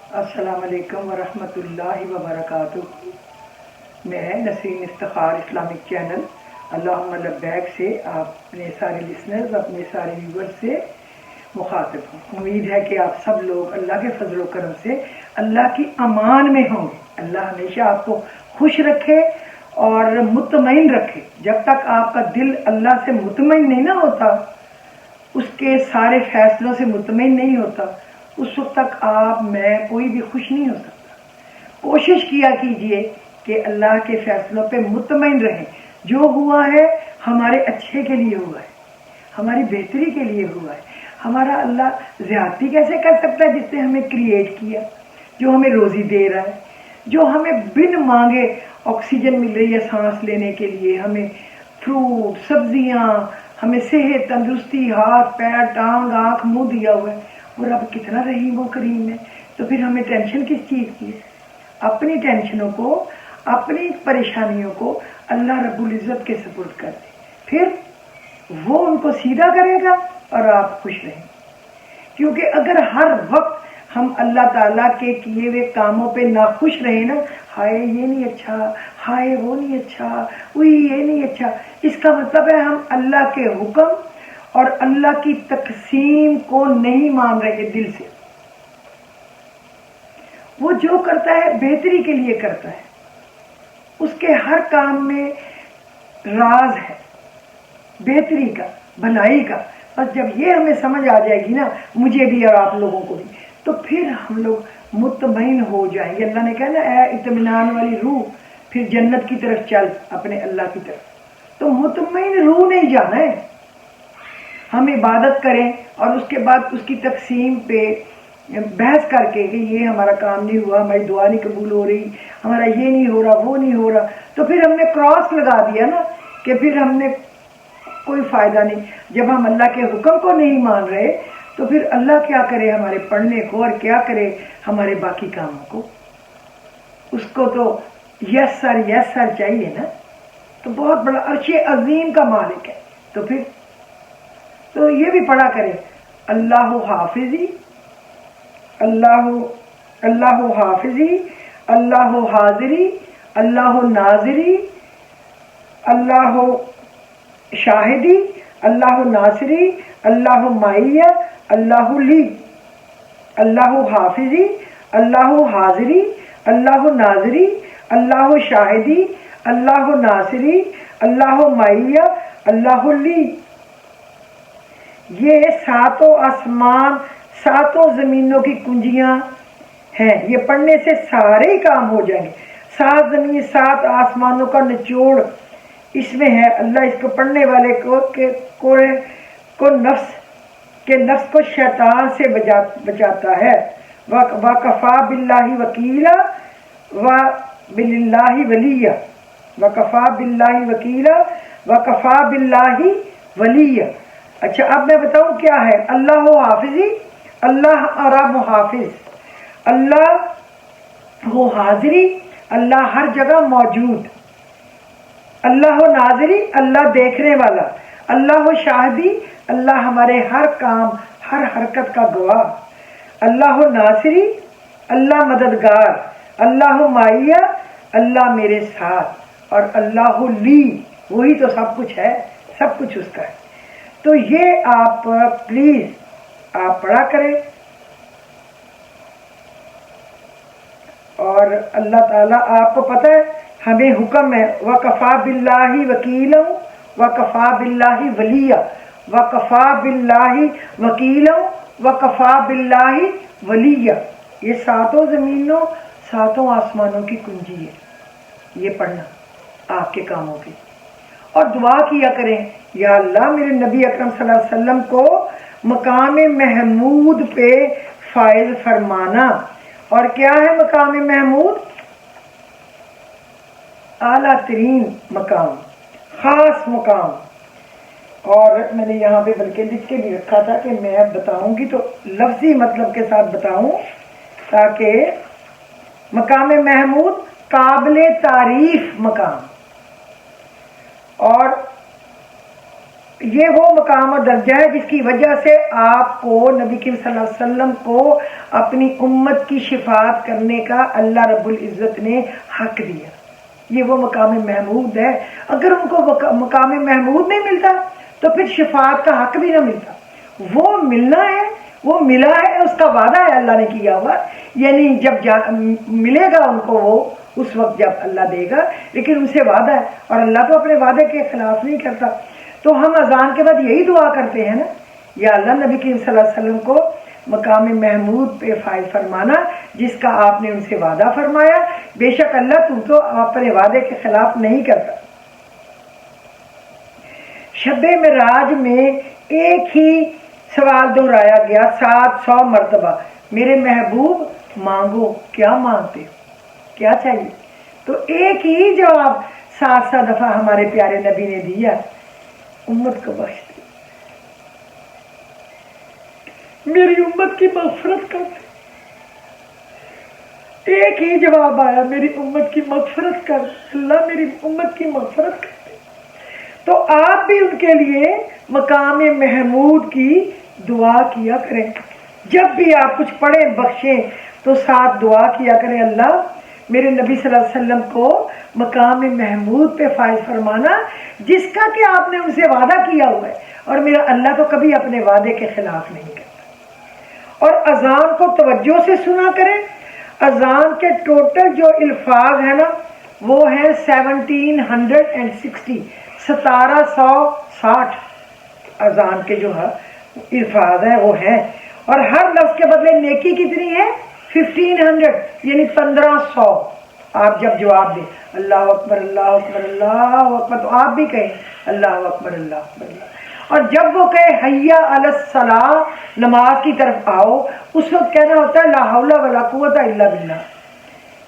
السلام علیکم ورحمۃ اللہ وبرکاتہ۔ میں نسرین افتخار اسلامک چینل اللہم لبیک سے اپنے سارے لسنرز، اپنے سارے ویورز سے مخاطب ہوں۔ امید ہے کہ آپ سب لوگ اللہ کے فضل و کرم سے اللہ کی امان میں ہوں گے۔ اللہ ہمیشہ آپ کو خوش رکھے اور مطمئن رکھے۔ جب تک آپ کا دل اللہ سے مطمئن نہیں نہ ہوتا، اس کے سارے فیصلوں سے مطمئن نہیں ہوتا، اس وقت تک آپ میں کوئی بھی خوش نہیں ہو سکتا۔ کوشش کیا کیجئے کہ اللہ کے فیصلوں پہ مطمئن رہیں۔ جو ہوا ہے ہمارے اچھے کے لیے ہوا ہے، ہماری بہتری کے لیے ہوا ہے۔ ہمارا اللہ زیادتی کیسے کر سکتا ہے جس نے ہمیں کریٹ کیا، جو ہمیں روزی دے رہا ہے، جو ہمیں بن مانگے آکسیجن مل رہی ہے سانس لینے کے لیے، ہمیں فروٹ، سبزیاں، ہمیں صحت، تندرستی، ہاتھ پیر، ٹانگ، آنکھ، منہ دیا ہوا ہے، اور اب کتنا رحیم و کریم ہے۔ تو پھر ہمیں ٹینشن کس چیز کی ہے؟ اپنی ٹینشنوں کو، اپنی پریشانیوں کو اللہ رب العزت کے سپرد کر دیں، پھر وہ ان کو سیدھا کرے گا اور آپ خوش رہیں گے۔ کیونکہ اگر ہر وقت ہم اللہ تعالیٰ کے کیے ہوئے کاموں پہ ناخوش رہیں نا، ہائے یہ نہیں اچھا، ہائے وہ نہیں اچھا، وہی یہ نہیں اچھا، اس کا مطلب ہے ہم اللہ کے حکم اور اللہ کی تقسیم کو نہیں مان رہے دل سے۔ وہ جو کرتا ہے بہتری کے لیے کرتا ہے، اس کے ہر کام میں راز ہے بہتری کا، بھلائی کا۔ بس جب یہ ہمیں سمجھ آ جائے گی نا، مجھے بھی اور آپ لوگوں کو بھی، تو پھر ہم لوگ مطمئن ہو جائیں گے۔ اللہ نے کہا نا، اے اطمینان والی روح، پھر جنت کی طرف چل، اپنے اللہ کی طرف۔ تو مطمئن روح نہیں جانا ہے۔ ہم عبادت کریں اور اس کے بعد اس کی تقسیم پہ بحث کر کے کہ یہ ہمارا کام نہیں ہوا، ہماری دعا نہیں قبول ہو رہی، ہمارا یہ نہیں ہو رہا، وہ نہیں ہو رہا، تو پھر ہم نے کراس لگا دیا نا، کہ پھر ہم نے کوئی فائدہ نہیں۔ جب ہم اللہ کے حکم کو نہیں مان رہے تو پھر اللہ کیا کرے ہمارے پڑھنے کو، اور کیا کرے ہمارے باقی کاموں کو؟ اس کو تو یس سر چاہیے نا۔ تو بہت بڑا عرش عظیم کا مالک ہے۔ تو پھر تو یہ بھی پڑھا کرے، اللہ حافظی، اللہ حافظی، اللہ حاضری، اللہ ناظری، اللہ شاہدی، اللہ ناصری، اللہ معیہ، اللہ لی۔ اللہ حافظی، اللہ حاضری، اللہ ناظری، اللہ شاہدی، اللہ ناصری، اللہ معیہ، اللہ لی۔ یہ ساتوں آسمان، ساتوں زمینوں کی کنجیاں ہیں۔ یہ پڑھنے سے سارے ہی کام ہو جائیں گے۔ 7 زمین 7 آسمانوں کا نچوڑ اس میں ہے۔ اللہ اس کو پڑھنے والے کو نفس کو شیطان سے بچاتا ہے۔ وَكَفَى بِاللَّهِ وَكِيلًا وَبِاللَّهِ وَلِيًّا۔ وَكَفَى بِاللَّهِ وَكِيلًا وَكَفَى بِاللَّهِ وَلِيًّا۔ اچھا، اب میں بتاؤں کیا ہے اللہ حافظی، اللہ رب حافظ، اللہ ہو حاضری، اللہ ہر جگہ موجود، اللہ ناظری، اللہ دیکھنے والا، اللہ شاہدی، اللہ ہمارے ہر کام ہر حرکت کا گواہ، اللہ ناصری، اللہ مددگار، اللہ معیہ، اللہ میرے ساتھ، اور اللہ لی، وہی تو سب کچھ ہے، سب کچھ اس کا ہے۔ تو یہ آپ پلیز آپ پڑھا کریں، اور اللہ تعالیٰ آپ کو پتہ ہے ہمیں حکم ہے وَكَفَى بِاللَّهِ وَكِيلًا وَكَفَى بِاللَّهِ وَلِيًّا۔ وَكَفَى بِاللَّهِ وَكِيلًا وَكَفَى بِاللَّهِ وَلِيًّا۔ یہ ساتوں زمینوں، ساتوں آسمانوں کی کنجی ہے، یہ پڑھنا آپ کے کاموں کی۔ اور دعا کیا کریں، یا اللہ میرے نبی اکرم صلی اللہ علیہ وسلم کو مقام محمود پہ فائز فرمانا۔ اور کیا ہے مقام محمود؟ اعلیٰ ترین مقام، خاص مقام۔ اور میں نے یہاں پہ بلکہ لکھ کے بھی رکھا تھا کہ میں بتاؤں گی تو لفظی مطلب کے ساتھ بتاؤں، تاکہ مقام محمود قابل تعریف مقام، اور یہ وہ مقام اور درجہ ہے جس کی وجہ سے آپ کو نبی کریم صلی اللہ علیہ وسلم کو اپنی امت کی شفاعت کرنے کا اللہ رب العزت نے حق دیا. یہ وہ مقام محمود ہے. اگر ان کو مقام محمود نہیں ملتا تو پھر شفاعت کا حق بھی نہ ملتا. وہ ملنا ہے، وہ ملا ہے، اس کا وعدہ ہے اللہ نے کیا ہوا. یعنی جب ملے گا ان کو وہ اس وقت جب اللہ دے گا، لیکن ان سے وعدہ ہے اور اللہ تو اپنے وعدے کے خلاف نہیں کرتا. تو ہم اذان کے بعد یہی دعا کرتے ہیں نا، یا اللہ نبی کریم صلی اللہ علیہ وسلم کو مقام محمود پہ فائز فرمانا جس کا آپ نے ان سے وعدہ فرمایا. بے شک اللہ تو اپنے وعدے کے خلاف نہیں کرتا. شب معراج میں ایک ہی سوال دہرایا گیا 700 مرتبہ، میرے محبوب مانگو، کیا مانگتے ہو، کیا چاہیے؟ تو ایک ہی جواب 700 دفعہ ہمارے پیارے نبی نے دیا، امت کو بخش دے، میری امت کی مغفرت کر دے. ایک ہی جواب آیا، میری امت کی مغفرت کر، اللہ میری امت کی مغفرت کر دے. تو آپ بھی ان کے لیے مقام محمود کی دعا کیا کریں. جب بھی آپ کچھ پڑھیں بخشیں تو ساتھ دعا کیا کریں، اللہ میرے نبی صلی اللہ علیہ وسلم کو مقام محمود پہ فائز فرمانا جس کا کہ آپ نے ان سے وعدہ کیا ہوا ہے، اور میرا اللہ تو کبھی اپنے وعدے کے خلاف نہیں کرتا. اور اذان کو توجہ سے سنا کریں. اذان کے ٹوٹل جو الفاظ ہیں نا وہ ہیں 1760، 1760 اذان کے جو الفاظ ہیں وہ ہیں، اور ہر لفظ کے بدلے نیکی کتنی ہے؟ 1500 یعنی 1500. آپ جب جواب دیں اللہ اکبر اللہ اکبر اللہ اکبر تو آپ بھی کہیں اللہ اکبر اللہ اکبر اللہ. اور جب وہ کہے حیا علی الصلاۃ، نماز کی طرف آؤ، اس وقت کہنا ہوتا ہے لا حول ولا قوت الا باللہ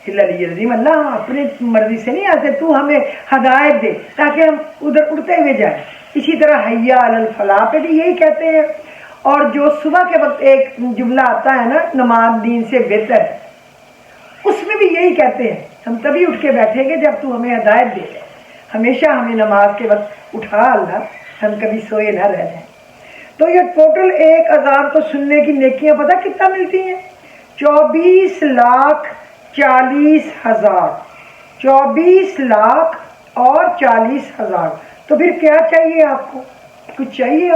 الا العلی العظیم. اللہ ہم اپنی مرضی سے نہیں آتے، تو ہمیں ہدایت دے تاکہ ہم ادھر اڑتے ہوئے جائیں. اسی طرح حیا علی الفلاح پہ بھی یہی کہتے ہیں. اور جو صبح کے وقت ایک جملہ آتا ہے نا نماز دین سے بہتر، اس میں بھی یہی کہتے ہیں ہم تبھی اٹھ کے بیٹھیں گے جب تو ہمیں ہدایت دے. ہمیشہ ہمیں نماز کے وقت اٹھا اللہ، ہم کبھی سوئے نہ رہ جائیں. تو یہ ٹوٹل ایک اذان کو سننے کی نیکیاں پتہ کتنا ملتی ہیں؟ 24,40,000. 24,40,000. تو پھر کیا چاہیے آپ کو؟ کچھ چاہیے؟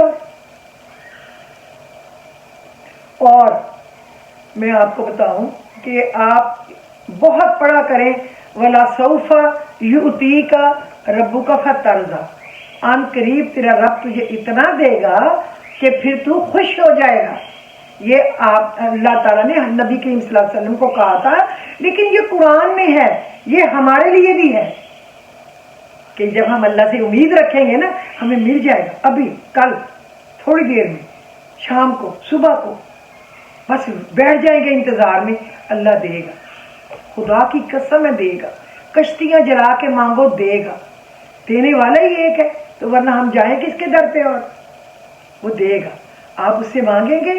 اور میں آپ کو بتاؤں کہ آپ بہت پڑھا کریں وَلَا سَوْفَ يُؤْتِيكَ رَبُّكَ فَتَرْضَىٰ. ان قریب تیرا رب تجھے اتنا دے گا کہ پھر تو خوش ہو جائے گا. یہ آپ اللہ تعالیٰ نے نبی کریم صلی اللہ علیہ وسلم کو کہا تھا، لیکن یہ قرآن میں ہے، یہ ہمارے لیے بھی ہے کہ جب ہم اللہ سے امید رکھیں گے نا ہمیں مل جائے گا. ابھی کل تھوڑی دیر میں، شام کو، صبح کو، بس بیٹھ جائیں گے انتظار میں، اللہ دے گا. خدا کی قسم ہے دے گا. کشتیاں جلا کے مانگو دے گا. دینے والا ہی ایک ہے، تو ورنہ ہم جائیں کس کے در پہ؟ اور وہ دے گا. آپ اس سے مانگیں گے،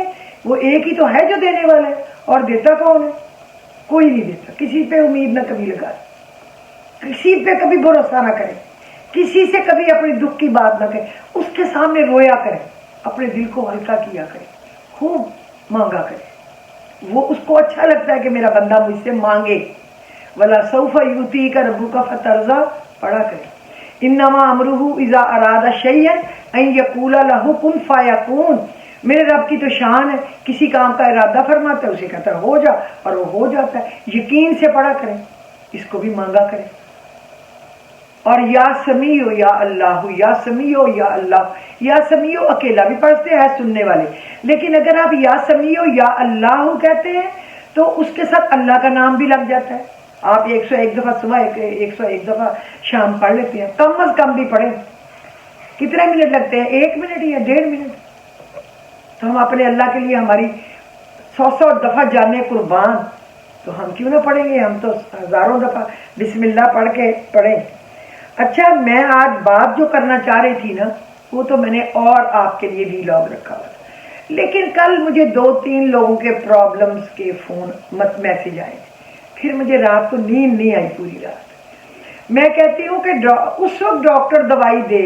وہ ایک ہی تو ہے جو دینے والا ہے. اور دیتا کون ہے؟ کوئی نہیں دیتا. کسی پہ امید نہ کبھی لگائے، کسی پہ کبھی بھروسہ نہ کرے، کسی سے کبھی اپنے دکھ کی بات نہ کرے. اس کے سامنے رویا کرے، اپنے دل کو ہلکا کیا کرے، خوب مانگا کرے. وہ اس کو اچھا لگتا ہے کہ میرا بندہ مجھ سے مانگے. وَلَا سَوْفَ يُؤْتِيكَ رَبُّكَ فَتَرْضَىٰ پڑھا کرے. انما امرہ اذا اراد شیئا ان یقول لہ کن فیکون. میرے رب کی تو شان ہے، کسی کام کا ارادہ فرماتا ہے اسے کہتا ہے ہو جا، اور وہ ہو جاتا ہے. یقین سے پڑھا کریں، اس کو بھی مانگا کریں. اور یا سمیع یا اللہ، یا سمیع یا اللہ. یا سمیع اکیلا بھی پڑھتے ہیں سننے والے، لیکن اگر آپ یا سمیع یا اللہ کہتے ہیں تو اس کے ساتھ اللہ کا نام بھی لگ جاتا ہے. آپ 101 دفعہ صبح 101 دفعہ شام پڑھ لیتے ہیں. کم از کم بھی پڑھیں. کتنے منٹ لگتے ہیں؟ 1 منٹ یا 1.5 منٹ. تو ہم اپنے اللہ کے لیے ہماری 100 دفعہ جانے قربان، تو ہم کیوں نہ پڑھیں گے؟ ہم تو ہزاروں دفعہ بسم اللہ پڑھ کے پڑھیں. اچھا، میں آج بات جو کرنا چاہ رہی تھی نا وہ تو میں نے اور آپ کے لیے ویلاگ رکھا ہوا تھا، لیکن کل مجھے 2-3 لوگوں کے پرابلمز کے فون میسج آئے، پھر مجھے رات کو نیند نہیں آئی پوری رات. میں کہتی ہوں کہ اس وقت ڈاکٹر دوائی دے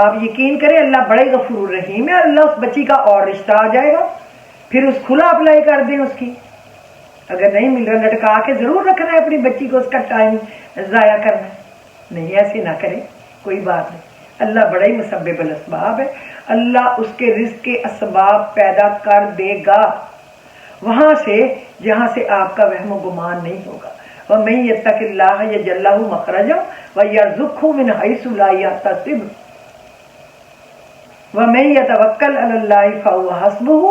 آپ یقین کریں اللہ بڑے غفور رحیم ہے، اللہ اس بچی کا اور رشتہ آ جائے گا، پھر اس کھلا اپلائی کر دیں اس کی، اگر نہیں مل رہا لٹکا کے ضرور رکھنا ہے اپنی بچی کو، اس کا ٹائم ضائع کرنا ہے نہیں، ایسے نہ کریں، کوئی بات نہیں، اللہ بڑا ہی مسبب الاسباب ہے، اللہ اس کے رزق کے اسباب پیدا کر دے گا وہاں سے جہاں سے آپ کا وہم و گمان نہیں ہوگا۔ وَمَن يَتَّقِ اللَّهَ يَجْعَل لَّهُ مَخْرَجًا وَيَرْزُقْهُ مِنْ حَيْثُ لَا يَحْتَسِبُ وَمَن يَتَوَكَّلْ عَلَى اللَّهِ فَهُوَ حَسْبُهُ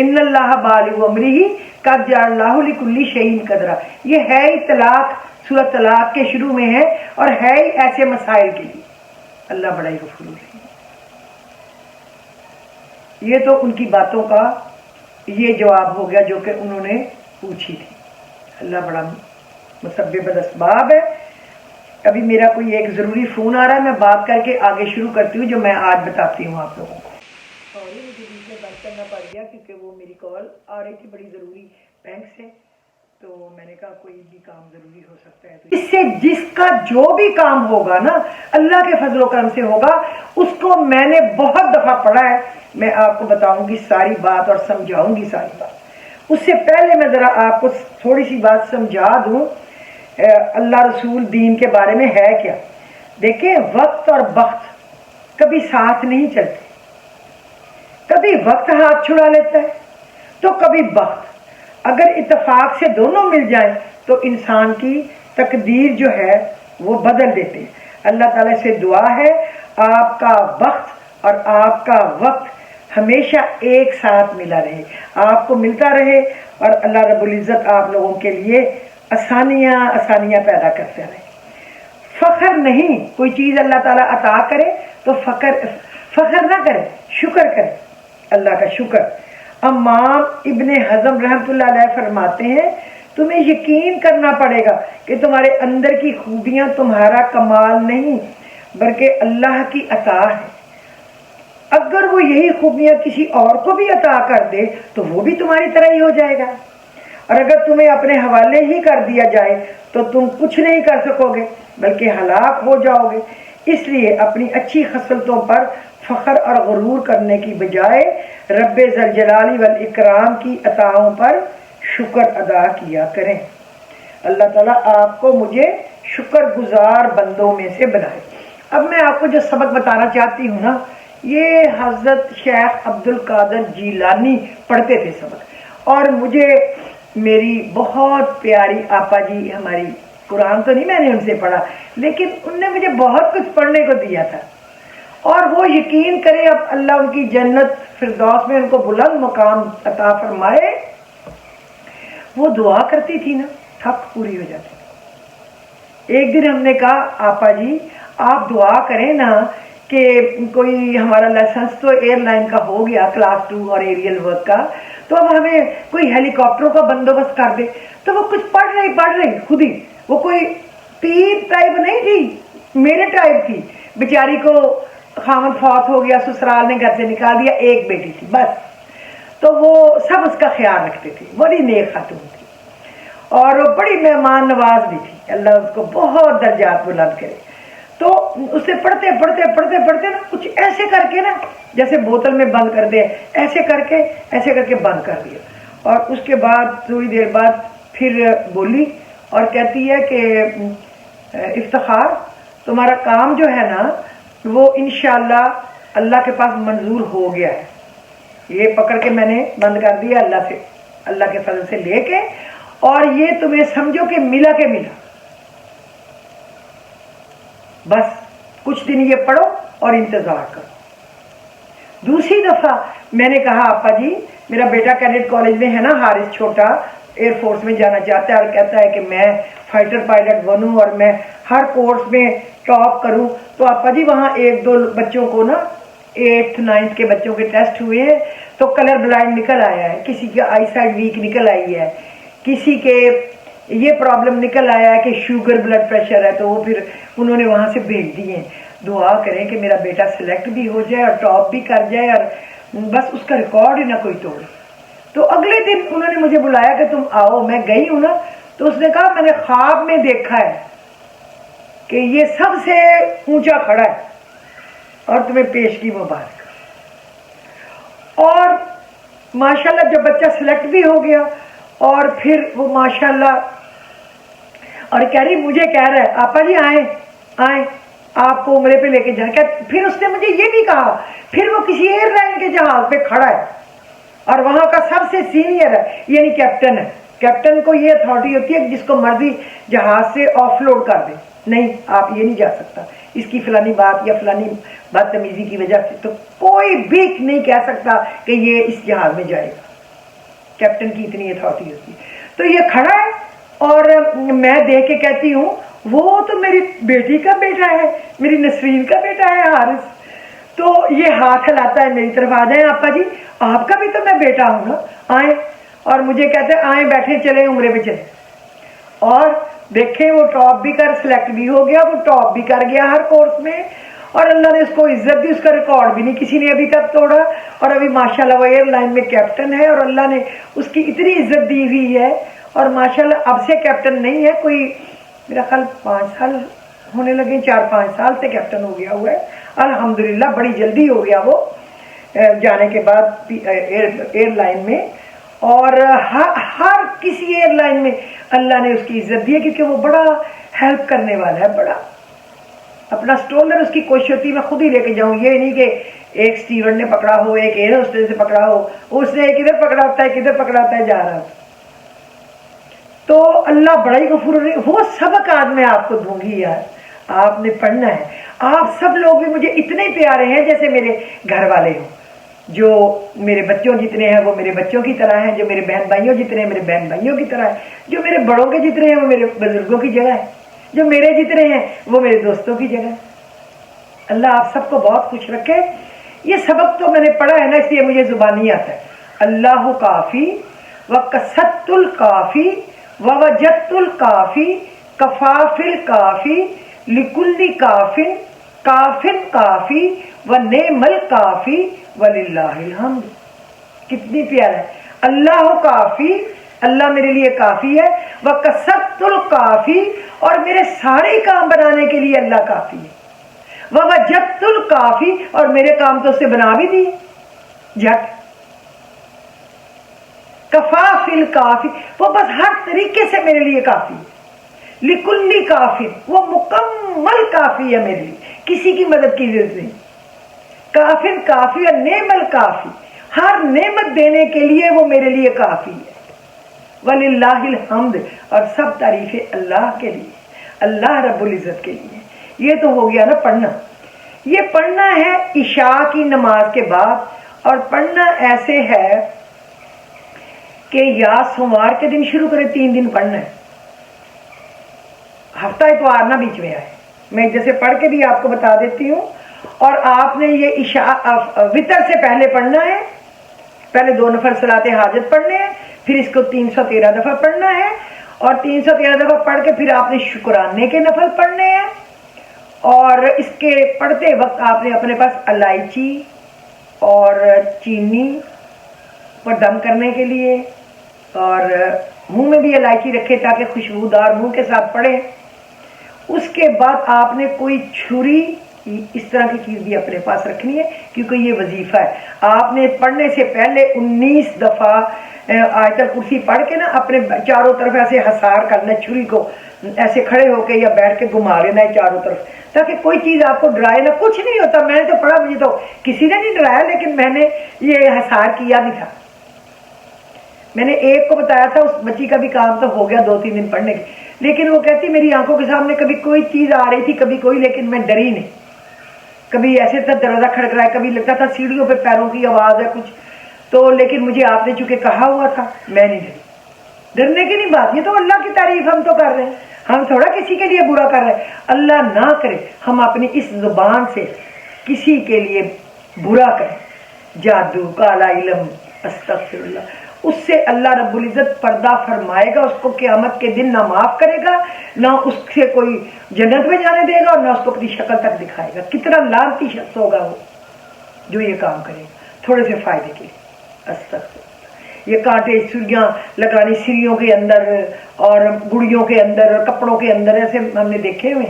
إِنَّ اللَّهَ بَالِغُ أَمْرِهِ قَدْ جَعَلَ اللَّهُ لِكُلِّ شَيْءٍ قَدْرًا، یہ ہے ہی طلاق، سورۃ طلاق کے شروع میں ہے اور ہے ہی ایسے مسائل کے لیے، اللہ بڑا ہی غفور ہے۔ یہ تو ان کی باتوں کا یہ جواب ہو گیا جو کہ انہوں نے پوچھی تھی، اللہ بڑا مسبب الاسباب ہے۔ ابھی میرا کوئی ایک ضروری فون آ رہا ہے، میں بات کر کے آگے شروع کرتی ہوں جو میں آج بتاتی ہوں آپ لوگوں کو، اور یہ مجھے بیچ میں بند کرنا پڑ گیا کیونکہ وہ میری کال آ رہی تھی بڑی ضروری بینک سے، تو میں نے کہا کوئی بھی کام ضروری ہو سکتا ہے، تو اس سے جس کا جو بھی کام ہوگا نا اللہ کے فضل و کرم سے ہوگا، اس کو میں نے بہت دفعہ پڑھا ہے، میں آپ کو بتاؤں گی ساری بات اور سمجھاؤں گی ساری بات۔ اس سے پہلے میں ذرا آپ کو تھوڑی سی بات سمجھا دوں اللہ رسول دین کے بارے میں ہے کیا۔ دیکھیں وقت اور وقت کبھی ساتھ نہیں چلتے، کبھی وقت ہاتھ چھڑا لیتا ہے تو کبھی وقت، اگر اتفاق سے دونوں مل جائیں تو انسان کی تقدیر جو ہے وہ بدل دیتے ہیں۔ اللہ تعالیٰ سے دعا ہے آپ کا وقت اور آپ کا وقت ہمیشہ ایک ساتھ ملا رہے، آپ کو ملتا رہے، اور اللہ رب العزت آپ لوگوں کے لیے آسانیاں پیدا کرتے رہے۔ فخر نہیں، کوئی چیز اللہ تعالیٰ عطا کرے تو فخر نہ کرے، شکر کرے، اللہ کا شکر۔ امام ابن حزم رحمۃ اللہ علیہ فرماتے ہیں تمہیں یقین کرنا پڑے گا کہ تمہارے اندر کی خوبیاں تمہارا کمال نہیں بلکہ اللہ کی عطا ہے، اگر وہ یہی خوبیاں کسی اور کو بھی عطا کر دے تو وہ بھی تمہاری طرح ہی ہو جائے گا، اور اگر تمہیں اپنے حوالے ہی کر دیا جائے تو تم کچھ نہیں کر سکو گے بلکہ ہلاک ہو جاؤ گے۔ اس لیے اپنی اچھی خصلتوں پر فخر اور غرور کرنے کی بجائے رب ذوالجلال والاکرام کی عطاؤں پر شکر ادا کیا کریں۔ اللہ تعالیٰ آپ کو مجھے شکر گزار بندوں میں سے بنائے۔ اب میں آپ کو جو سبق بتانا چاہتی ہوں نا، یہ حضرت شیخ عبد القادر جیلانی پڑھتے تھے سبق، اور مجھے میری بہت پیاری آپا جی، ہماری قرآن تو نہیں میں نے ان سے پڑھا لیکن ان نے مجھے بہت کچھ پڑھنے کو دیا تھا، اور وہ یقین کرے اب اللہ ان کی جنت فردوس میں ان کو بلند مقام عطا فرمائے، وہ دعا کرتی تھی نا تھک پوری ہو جاتی۔ ایک دن ہم نے کہا آپا جی آپ دعا کریں نا کہ کوئی ہمارا لائسنس تو ایئر لائن کا ہو گیا کلاس 2 اور ایریل ورک کا، تو اب ہمیں کوئی ہیلی کاپٹروں کا بندوبست کر دے۔ تو وہ کچھ پڑھ رہی خود ہی، وہ کوئی پیر ٹائپ نہیں تھی، میرے ٹائپ تھی، بیچاری کو خامد فوت ہو گیا، سسرال نے گھر سے نکال دیا، ایک بیٹی تھی بس، تو وہ سب اس کا خیال رکھتے تھے، بڑی نیک خاتون تھی اور وہ بڑی مہمان نواز بھی تھی، اللہ اس کو بہت درجات بلند کرے۔ تو اسے پڑھتے نا کچھ ایسے کر کے نا جیسے بوتل میں بند کر دے، ایسے کر کے بند کر دیا، اور اس کے بعد تھوڑی دیر بعد پھر بولی اور کہتی ہے کہ افتخار تمہارا کام جو ہے نا وہ انشاءاللہ اللہ کے پاس منظور ہو گیا ہے۔ یہ پکڑ کے میں نے بند کر دیا اللہ کے فضل سے لے کے، اور یہ تمہیں سمجھو کہ ملا کے ملا، بس کچھ دن یہ پڑھو اور انتظار کرو۔ دوسری دفعہ میں نے کہا آپا جی میرا بیٹا کیڈٹ کالج میں ہے نا، حارث چھوٹا ایئر فورس میں جانا چاہتا ہے اور کہتا ہے کہ میں فائٹر پائلٹ بنوں اور میں ہر کورس میں ٹاپ کروں، تو آپا جی وہاں 1-2 بچوں کو نا 8th 9th کے بچوں کے ٹیسٹ ہوئے ہیں تو کلر بلائنڈ نکل آیا ہے، کسی کا آئی سائٹ ویک نکل آئی ہے، کسی کے یہ پرابلم نکل آیا ہے کہ شوگر بلڈ پریشر ہے، تو وہ پھر انہوں نے وہاں سے بھیج دیے ہیں۔ دعا کریں کہ میرا بیٹا سلیکٹ بھی ہو جائے اور ٹاپ بھی کر جائے اور بس اس کا ریکارڈ ہی نہ کوئی توڑے۔ تو اگلے دن انہوں نے مجھے بلایا کہ تم آؤ، میں گئی ہوں نا، تو اس نے کہا میں نے خواب میں دیکھا ہے کہ یہ سب سے اونچا کھڑا ہے اور تمہیں پیشگی مبارک۔ اور ماشاءاللہ جب بچہ سلیکٹ بھی ہو گیا اور پھر وہ ماشاءاللہ اور کہہ رہی مجھے کہہ رہا ہے آپا جی آئیں آئیں آپ کو عمرے پہ لے کے جائیں۔ پھر اس نے مجھے یہ بھی کہا پھر وہ کسی ایئر لائن کے جہاز پہ کھڑا ہے اور وہاں کا سب سے سینئر ہے، یعنی کیپٹن ہے۔ کیپٹن کو یہ اتھارٹی ہوتی ہے کہ جس کو مرضی جہاز سے آف لوڈ کر دے، نہیں آپ یہ نہیں جا سکتا، اس کی فلانی بات یا فلانی بدتمیزی کی وجہ سے تو کوئی بھی نہیں کہہ سکتا کہ یہ اس جہاز میں جائے گا۔ کیپٹن کی اتنی اتھارٹی ہوتی ہے۔ تو یہ کھڑا ہے اور میں دیکھ کے کہتی ہوں وہ تو میری بیٹی کا بیٹا ہے، میری نسرین کا بیٹا ہے حارث۔ تو یہ ہاتھ ہلاتا ہے میری طرف، آ جائیں آپا جی آپ کا بھی تو میں بیٹا ہوں نا، آئیں۔ اور مجھے کہتے ہیں آئیں بیٹھے چلیں عمرے پہ چلیں۔ اور دیکھیں وہ ٹاپ بھی کر سلیکٹ بھی ہو گیا، وہ ٹاپ بھی کر گیا ہر کورس میں، اور اللہ نے اس کو عزت دی، اس کا ریکارڈ بھی نہیں کسی نے ابھی تک توڑا، اور ابھی ماشاءاللہ وہ ایئر لائن میں کیپٹن ہے اور اللہ نے اس کی اتنی عزت دی ہوئی ہے۔ اور ماشاءاللہ اب سے کیپٹن نہیں ہے، کوئی میرا خیال 5 سال ہونے لگے، 4-5 سال سے کیپٹن ہو گیا ہوا ہے الحمدللہ، بڑی جلدی ہو گیا وہ جانے کے بعد ایئر لائن میں۔ اور ہر کسی ایئر لائن میں اللہ نے اس کی عزت دی ہے کیونکہ وہ بڑا ہیلپ کرنے والا ہے، بڑا اپنا اسٹولر اس کی کوشش ہوتی ہے میں خود ہی لے کے جاؤں، یہ نہیں کہ ایک اسٹیورڈ نے پکڑا ہو، ایک ایئر ہوسٹس سے پکڑا ہو، اس نے ایک ادھر پکڑا ہوتا ہے ایک ادھر پکڑا ہوتا ہے جا رہا۔ تو اللہ بڑا ہی غفور الرحیم۔ وہ سبق آج میں آپ کو دوں گی یار، آپ نے پڑھنا ہے۔ آپ سب لوگ بھی مجھے اتنے پیارے ہیں جیسے میرے گھر والے ہوں، جو میرے بچوں جتنے ہیں وہ میرے بچوں کی طرح ہیں، جو میرے بہن بھائیوں جتنے ہیں میرے بہن بھائیوں کی طرح ہیں، جو میرے بڑوں کے جتنے ہیں وہ میرے بزرگوں کی جگہ ہے، جو میرے جتنے ہیں وہ میرے دوستوں کی جگہ ہے۔ اللہ آپ سب کو بہت خوش رکھے۔ یہ سبق تو میں نے پڑھا ہے نا، اس لیے مجھے زبانی آتا ہے۔ اللہ کافی وکست الکافی ووجدت الکافی کفاف الکافی لکل کافن کافن کافی ونعم الکافی وللہ الحمد۔ کتنی پیارا ہے، اللہ کافی، اللہ میرے لیے کافی ہے، وکست الکافی، اور میرے سارے کام بنانے کے لیے اللہ کافی ہے، ووجدت الکافی، اور میرے کام تو اس سے بنا بھی دیے جھٹ، کفاف الکافی، وہ بس ہر طریقے سے میرے لیے کافی ہے، لکل کافی، وہ مکمل کافی ہے میرے لیے، کسی کی مدد کی ضرورت نہیں، کافن کافی اور نعم الکافی، ہر نعمت دینے کے لیے وہ میرے لیے کافی ہے، وللہ الحمد، اور سب تعریفیں اللہ کے لیے، اللہ رب العزت کے لیے۔ یہ تو ہو گیا نا پڑھنا۔ یہ پڑھنا ہے عشاء کی نماز کے بعد، اور پڑھنا ایسے ہے کہ یا سوموار کے دن شروع کرے، 3 دن پڑھنا ہے، ہفتہ اتوار نہ بیچ میں آئے، میں جیسے پڑھ کے بھی آپ کو بتا دیتی ہوں۔ اور آپ نے یہ عشاء وتر سے پہلے پڑھنا ہے، پہلے 2 نفل صلاۃ حاجت پڑھنے ہیں، پھر اس کو 313 دفعہ پڑھنا ہے، اور 313 دفعہ پڑھ کے پھر آپ نے شکرانے کے نفل پڑھنے ہیں، اور اس کے پڑھتے وقت آپ نے اپنے پاس الائچی اور چینی پر دم کرنے کے لیے، اور منہ میں بھی الائچی رکھے تاکہ خوشبودار منہ کے ساتھ پڑھے۔ اس کے بعد آپ نے کوئی چھری اس طرح کی چیز بھی اپنے پاس رکھنی ہے، کیونکہ یہ وظیفہ ہے۔ آپ نے پڑھنے سے پہلے 19 دفعہ آیت الکرسی پڑھ کے نا اپنے چاروں طرف ایسے حسار کرنا ہے، چھری کو ایسے کھڑے ہو کے یا بیٹھ کے گھما لینا ہے چاروں طرف، تاکہ کوئی چیز آپ کو ڈرائے نہ۔ کچھ نہیں ہوتا، میں نے تو پڑھا، مجھے تو کسی نے نہیں ڈرایا، لیکن میں نے یہ حسار کیا بھی تھا۔ میں نے ایک کو بتایا تھا، اس بچی کا بھی کام تو ہو گیا 2-3 دن پڑھنے کے، لیکن وہ کہتی میری آنکھوں کے سامنے کبھی کوئی چیز آ رہی تھی کبھی کوئی، لیکن میں ڈری نہیں، کبھی ایسے تھا دروازہ کھڑک رہا ہے، کبھی لگتا تھا سیڑھیوں پہ پیروں کی آواز ہے کچھ تو، لیکن مجھے آپ نے چونکہ کہا ہوا تھا میں نہیں ڈری۔ ڈرنے کی نہیں بات، یہ تو اللہ کی تعریف ہم تو کر رہے ہیں، ہم تھوڑا کسی کے لیے برا کر رہے ہیں۔ اللہ نہ کرے ہم اپنی اس زبان سے کسی کے لیے برا کریں، جادو، کالا علم، استغفر اللہ، اس سے اللہ رب العزت پردہ فرمائے گا، اس کو قیامت کے دن نہ معاف کرے گا، نہ اس سے کوئی جنت میں جانے دے گا، اور نہ اس کو اپنی شکل تک دکھائے گا۔ کتنا لعنتی شخص ہوگا وہ جو یہ کام کرے گا تھوڑے سے فائدے کے لیے۔ استغفر اللہ، یہ کانٹے سوئیاں لگانی سریوں کے اندر اور گڑیوں کے اندر اور کپڑوں کے اندر، ایسے ہم نے دیکھے ہوئے،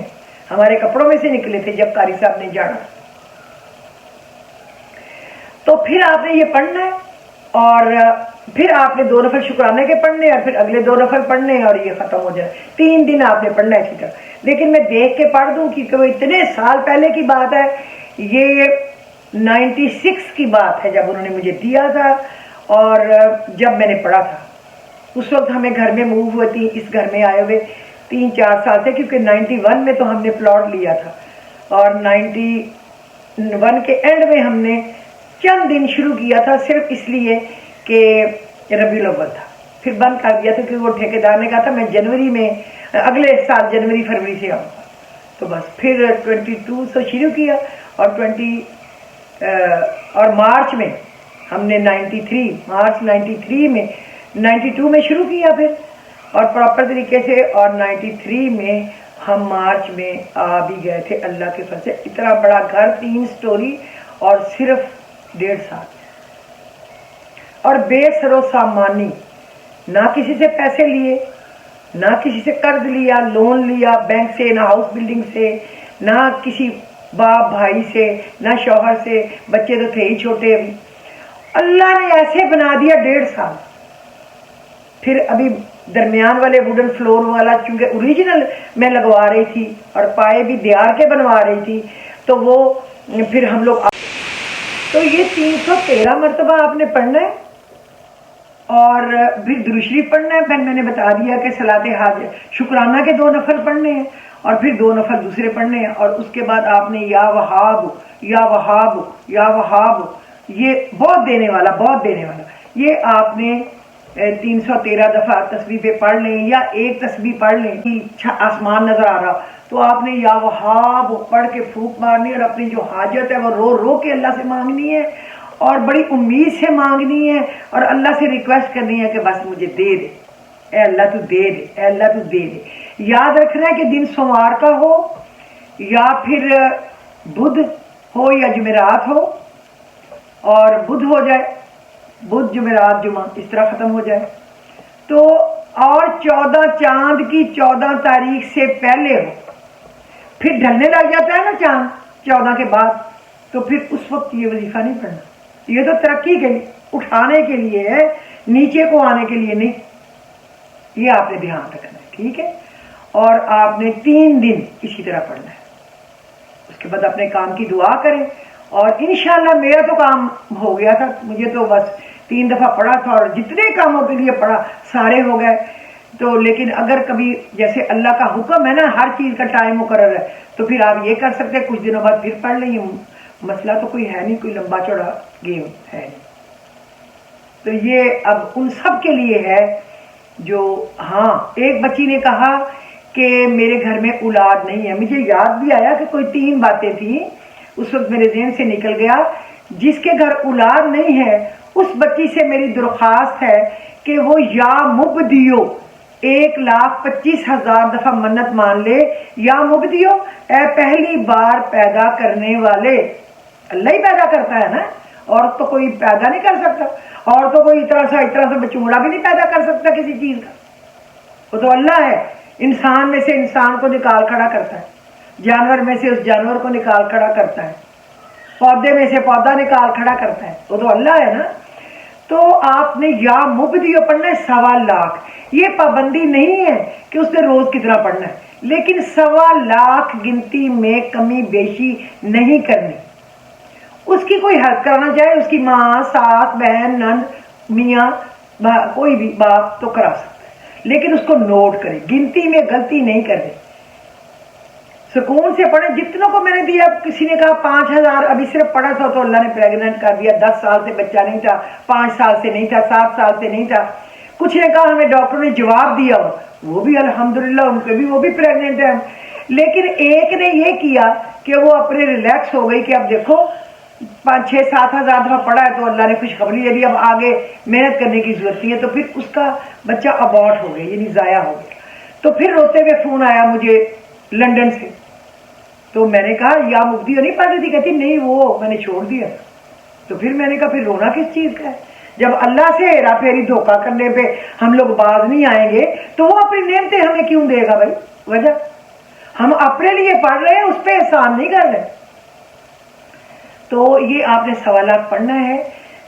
ہمارے کپڑوں میں سے نکلے تھے جب قاری صاحب نے جانا۔ تو پھر آپ نے یہ پڑھنا ہے اور پھر آپ نے 2 نفل شکرانے کے پڑھنے اور پھر اگلے 2 نفل پڑھنے اور یہ ختم ہو جائے. 3 دن آپ نے پڑھنا ہے اسی طرح. لیکن میں دیکھ کے پڑھ دوں کیونکہ وہ اتنے سال پہلے کی بات ہے. یہ 96 کی بات ہے جب انہوں نے مجھے دیا تھا اور جب میں نے پڑھا تھا. اس وقت ہمیں گھر میں موو ہوئے تھی, اس گھر میں آئے ہوئے 3-4 سال سے, کیونکہ 91 میں تو ہم نے پلاٹ لیا تھا اور 91 کے اینڈ میں ہم نے چند دن شروع کیا تھا صرف اس لیے کہ ربیع الاول تھا. پھر بند کر دیا تھا کیونکہ وہ ٹھیکیدار نے کہا تھا میں جنوری میں اگلے سال جنوری فروری سے آؤں گا. تو بس پھر 22 سے شروع کیا اور مارچ میں ہم نے مارچ 93 میں 92 میں شروع کیا پھر اور پراپر طریقے سے. اور 93 میں ہم مارچ میں آ بھی گئے تھے اللہ کے فضل سے. اتنا بڑا گھر 3 سٹوری اور صرف 1.5 سال اور بے سر و سامانی, نہ کسی سے پیسے لیے, نہ کسی سے قرض لیا, لون لیا بینک سے, نہ ہاؤس بلڈنگ سے, نہ کسی باپ بھائی سے, نہ شوہر سے. بچے تو تھے ہی چھوٹے. اللہ نے ایسے بنا دیا 1.5 سال. پھر ابھی درمیان والے ووڈن فلور والا چونکہ اوریجنل میں لگوا رہی تھی اور پائے بھی دیار کے بنوا رہی تھی تو وہ پھر ہم لوگ تو یہ 313 مرتبہ آپ نے پڑھنا ہے اور پھر درود شریف پڑھنا ہے. پھر میں نے بتا دیا کہ صلاۃ حاجت شکرانہ کے 2 نفل پڑھنے ہیں اور پھر 2 نفل دوسرے پڑھنے ہیں. اور اس کے بعد آپ نے یا وہاب یا وہاب یا وہاب, یہ بہت دینے والا یہ آپ نے 313 دفعہ تسبیح پہ پڑھ لیں یا ایک تسبیح پڑھ لیں. آسمان نظر آ رہا تو آپ نے یا وہاب پڑھ کے پھونک مارنی اور اپنی جو حاجت ہے وہ رو رو کے اللہ سے مانگنی ہے اور بڑی امید سے مانگنی ہے اور اللہ سے ریکویسٹ کرنی ہے کہ بس مجھے دے دے, اے اللہ تو دے دے, اے اللہ تو دے دے. یاد رکھنا ہے کہ دن سوموار کا ہو یا پھر بدھ ہو یا جمعرات ہو, اور بدھ ہو جائے, بدھ جمعرات جمعہ اس طرح ختم ہو جائے تو, اور 14 چاند کی 14 تاریخ سے پہلے ہو. پھر ڈھلنے لگ جاتا ہے نا چاند 14 کے بعد, تو پھر اس وقت یہ وظیفہ نہیں پڑھنا. یہ تو ترقی کے لیے اٹھانے کے لیے ہے, نیچے کو آنے کے لیے نہیں. یہ آپ نے دھیان رکھنا ہے, ٹھیک ہے. اور آپ نے 3 دن اسی طرح پڑھنا ہے. اس کے بعد اپنے کام کی دعا کریں اور انشاءاللہ میرا تو کام ہو گیا تھا. مجھے تو بس 3 دفعہ پڑھا تھا اور جتنے کاموں کے لیے پڑھا سارے ہو گئے. تو لیکن اگر کبھی جیسے اللہ کا حکم ہے نا, ہر چیز کا ٹائم مقرر ہے, تو پھر آپ یہ کر سکتے ہیں کچھ دنوں بعد پھر پڑھ لیں. مسئلہ تو کوئی ہے نہیں, کوئی لمبا چوڑا گیم ہے نہیں. تو یہ اب ان سب کے لیے ہے جو, ہاں ایک بچی نے کہا کہ میرے گھر میں اولاد نہیں ہے. مجھے یاد بھی آیا کہ کوئی 3 باتیں تھیں, اس وقت میرے ذہن سے نکل گیا. جس کے گھر اولاد نہیں ہے اس بچی سے میری درخواست ہے کہ وہ یا مبدیو 1,25,000 دفعہ منت مان لے. یا مبدیو, اے پہلی بار پیدا کرنے والے. اللہ ہی پیدا کرتا ہے نا, اور تو کوئی پیدا نہیں کر سکتا, اور تو کوئی اتنا سا بچوڑا بھی نہیں پیدا کر سکتا کسی چیز کا. وہ تو اللہ ہے. انسان میں سے انسان کو نکال کھڑا کرتا ہے, جانور میں سے اس جانور کو نکال کھڑا کرتا ہے, پودے میں سے پودا نکال کھڑا کرتا ہے. وہ تو اللہ ہے نا. تو آپ نے یا مبدیو پڑھنا ہے 1.25 لاکھ. یہ پابندی نہیں ہے کہ اس نے روز کتنا پڑھنا ہے, لیکن 1.25 لاکھ گنتی میں کمی بیشی نہیں کرنی. اس کی کوئی حد کرانا چاہے, اس کی ماں, ساس, بہن, نند, میاں, کوئی بھی باپ تو کرا سکتا ہے, لیکن اس کو نوٹ کرے, گنتی میں غلطی نہیں کرے, سکون سے پڑھے. جتنوں کو میں نے دیا, کسی نے کہا 5,000 ابھی صرف پڑھا تھا تو اللہ نے پریگننٹ کر دیا, 10 سال سے بچہ نہیں تھا, 5 سال سے نہیں تھا, 7 سال سے نہیں تھا. کچھ نے کہا ہمیں ڈاکٹر نے جواب دیا, وہ بھی الحمدللہ ان کے بھی وہ بھی پریگننٹ ہے. لیکن ایک نے یہ کیا کہ وہ اپنے ریلیکس ہو گئی کہ اب دیکھو 5-6-7 ہزار دفعہ پڑھا ہے تو اللہ نے خوشخبری دے دی, اب آگے محنت کرنے کی ضرورت نہیں ہے. تو پھر اس کا بچہ ابارٹ ہو گیا, یعنی ضائع ہو گیا. تو پھر روتے ہوئے فون آیا مجھے لندن سے, تو میں نے کہا یا مبدیو نہیں پڑھ رہی تھی, کہتی نہیں وہ میں نے چھوڑ دیا. تو پھر میں نے کہا پھر رونا کس چیز کا ہے, جب اللہ سے ہیرا پھیری دھوکہ کرنے پہ ہم لوگ باز نہیں آئیں گے تو وہ اپنی نعمتیں ہمیں کیوں دے گا بھائی. وجہ ہم اپنے لیے پڑھ رہے ہیں, اس پہ احسان نہیں کر رہے. تو یہ آپ نے سوالات پڑھنا ہے،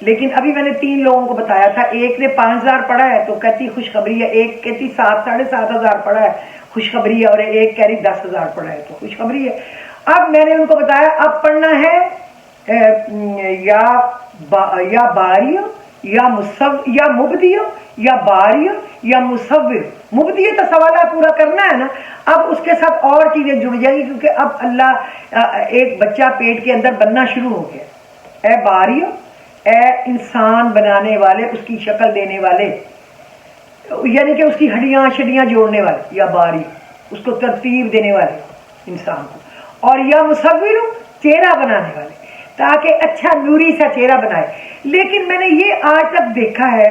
لیکن ابھی میں نے 3 لوگوں کو بتایا تھا، ایک نے 5000 پڑھا ہے تو کہتی خوشخبری ہے، ایک کہتی 7,500 پڑھا ہے خوشخبری ہے، اور ایک کہہ رہی 10,000 پڑھا ہے تو خوشخبری ہے۔ اب میں نے ان کو بتایا اب پڑھنا ہے یا باریو یا مبدیو یا باریو یا مصور۔ مبدیو تو سوالات پورا کرنا ہے نا، اب اس کے ساتھ اور چیزیں جڑ جائیں گی، کیونکہ اب اللہ ایک بچہ پیٹ کے اندر بننا شروع ہو گیا۔ اے باریو، اے انسان بنانے والے، اس کی شکل دینے والے، یعنی کہ اس کی ہڈیاں شڈیاں جوڑنے والے، یا باری اس کو ترتیب دینے والے انسان کو، اور یا مصور چہرہ بنانے والے، تاکہ اچھا نوری سا چہرہ بنائے۔ لیکن میں نے یہ آج تک دیکھا ہے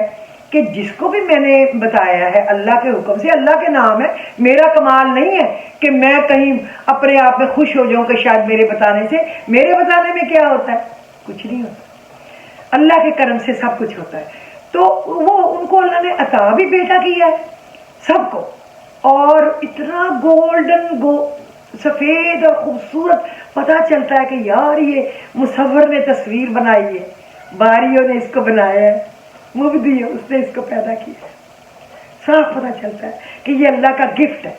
کہ جس کو بھی میں نے بتایا ہے اللہ کے حکم سے، اللہ کے نام ہے، میرا کمال نہیں ہے کہ میں کہیں اپنے آپ میں خوش ہو جاؤں کہ شاید میرے بتانے سے، میرے بتانے میں کیا ہوتا ہے؟ کچھ نہیں ہوتا، اللہ کے کرم سے سب کچھ ہوتا ہے۔ تو وہ ان کو اللہ نے عطا بھی بیٹا کیا ہے سب کو، اور اتنا گولڈن سفید اور خوبصورت پتہ چلتا ہے کہ یار یہ مصور نے تصویر بنائی ہے، باریوں نے اس کو بنایا ہے، مبدی اس نے اس کو پیدا کیا ہے، صاف پتہ چلتا ہے کہ یہ اللہ کا گفٹ ہے۔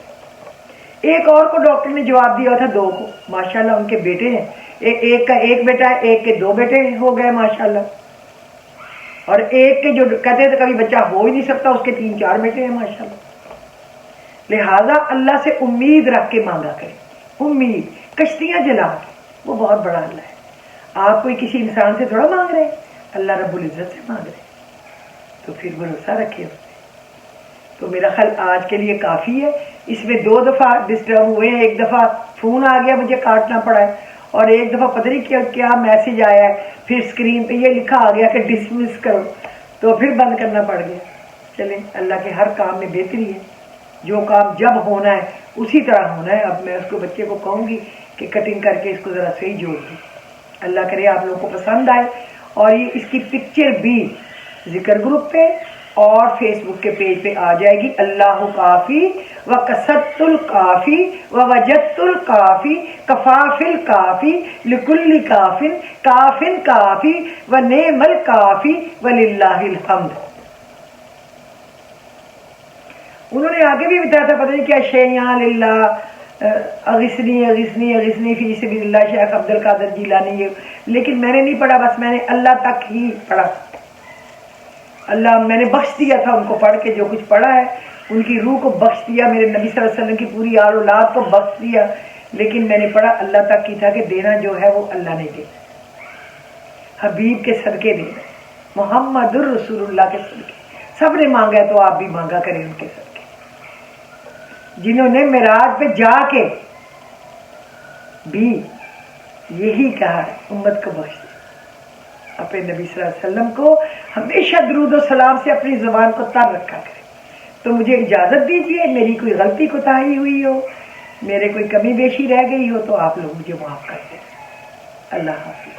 ایک اور کو ڈاکٹر نے جواب دیا تھا، 2 کو ماشاءاللہ ان کے بیٹے ہیں، ایک کا 1 بیٹا ہے، ایک کے 2 بیٹے ہو گئے ماشاءاللہ، اور ایک کے جو کہتے تھے کبھی بچہ ہو ہی نہیں سکتا اس کے 3-4 بیٹے ہیں ماشاءاللہ۔ لہذا اللہ سے امید رکھ کے مانگا کرے، امید کشتیاں جلا کے، وہ بہت بڑا اللہ ہے۔ آپ کوئی کسی انسان سے تھوڑا مانگ رہے ہیں، اللہ رب العزت سے مانگ رہے ہیں، تو پھر بھروسہ رکھے اس پہ۔ تو میرا خیال آج کے لیے کافی ہے۔ اس میں 2 دفعہ ڈسٹرب ہوئے ہیں، ایک دفعہ فون آ گیا مجھے کاٹنا پڑا ہے، اور ایک دفعہ پتہ نہیں کیا میسج آیا ہے، پھر اسکرین پہ یہ لکھا آ گیا کہ ڈسمس کرو، تو پھر بند کرنا پڑ گیا۔ چلیں، اللہ کے ہر کام میں بہتری ہے، جو کام جب ہونا ہے اسی طرح ہونا ہے۔ اب میں اس کو بچے کو کہوں گی کہ کٹنگ کر کے اس کو ذرا صحیح جوڑ دیں۔ اللہ کرے آپ لوگوں کو پسند آئے، اور یہ اس کی پکچر بھی ذکر گروپ پہ اور فیس بک کے پیج پہ آ جائے گی۔ اللہ کافی و کسرت الکافی و وجدت الکافی کفاف الکافی لکل کافن کافن کافی و نعم الکافی وللہ الحمد۔ انہوں نے آگے بھی بتایا تھا، پتہ نہیں کیا شیئا للہ اغثنی اغثنی اغثنی فی سبیل اللہ، شیخ عبد القادر جیلانی، لیکن میں نے نہیں پڑھا، بس میں نے اللہ تک ہی پڑھا۔ اللہ میں نے بخش دیا تھا ان کو پڑھ کے، جو کچھ پڑھا ہے ان کی روح کو بخش دیا، میرے نبی صلی اللہ علیہ وسلم کی پوری آل اولاد کو بخش دیا، لیکن میں نے پڑھا اللہ تک کی تھا کہ دینا جو ہے وہ اللہ نے دے، حبیب کے صدقے دینا، محمد الرسول اللہ کے صدقے۔ سب نے مانگا ہے تو آپ بھی مانگا کریں ان کے صدقے، جنہوں نے معراج پہ جا کے بھی یہی کہا ہے امت کو بخش دے، اپنے نبی صلی اللہ علیہ وسلم کو ہمیشہ درود و سلام سے اپنی زبان کو تر رکھا کرے۔ تو مجھے اجازت دیجیے، میری کوئی غلطی کوتاہی ہوئی ہو، میرے کوئی کمی بیشی رہ گئی ہو تو آپ لوگ مجھے معاف کر دیں۔ اللہ حافظ۔